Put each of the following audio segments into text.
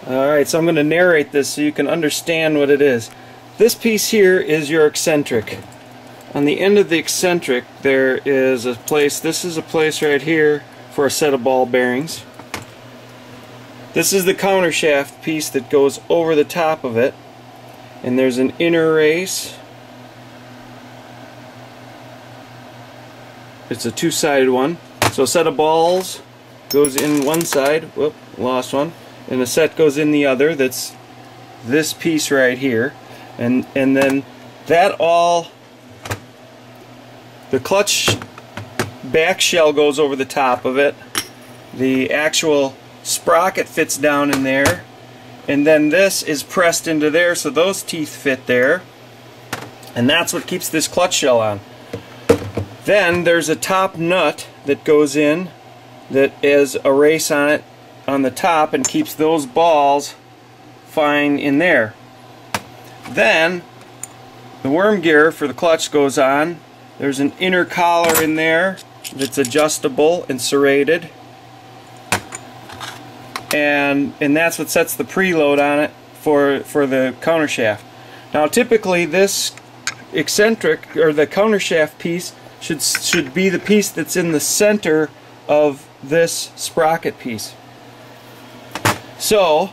Alright, so I'm going to narrate this so you can understand what it is. This piece here is your eccentric. On the end of the eccentric there is a place, this is a place right here for a set of ball bearings. This is the countershaft piece that goes over the top of it, and there's an inner race. It's a two-sided one. So a set of balls goes in one side, whoop, lost one, and a set goes in the other. That's this piece right here, and then that all, the clutch back shell goes over the top of it. The actual sprocket fits down in there, and then this is pressed into there, so those teeth fit there, and that's what keeps this clutch shell on. Then there's a top nut that goes in that has a race on it on the top and keeps those balls fine in there. Then the worm gear for the clutch goes on. There's an inner collar in there that's adjustable and serrated, and that's what sets the preload on it for the countershaft. Now typically this eccentric, or the countershaft piece, should be the piece that's in the center of this sprocket piece. So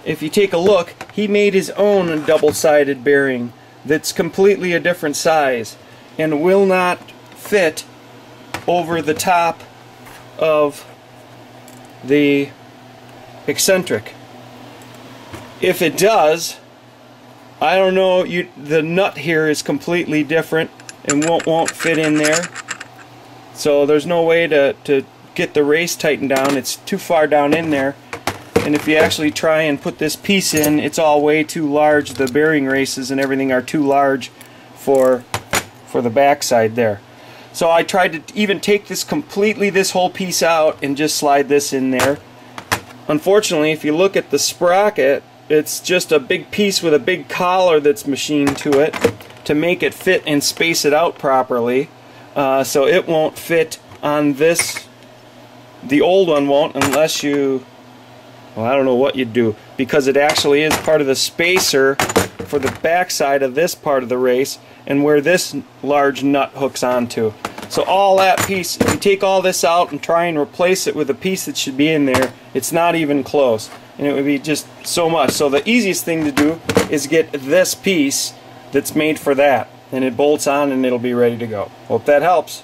if you take a look, he made his own double-sided bearing that's completely a different size and will not fit over the top of the eccentric. If it does, I don't know, the nut here is completely different and won't fit in there, so there's no way to get the race tightened down. It's too far down in there, and if you actually try and put this piece in, it's all way too large. The bearing races and everything are too large for the backside there. So I tried to even take this whole piece out and just slide this in there. Unfortunately, if you look at the sprocket, it's just a big piece with a big collar that's machined to it to make it fit and space it out properly. So it won't fit on this. The old one won't, unless you, well, I don't know what you'd do, because it actually is part of the spacer for the backside of this part of the race and where this large nut hooks onto. So all that piece, if you take all this out and try and replace it with a piece that should be in there, it's not even close, and it would be just so much. So the easiest thing to do is get this piece that's made for that, and it bolts on and it'll be ready to go. Hope that helps.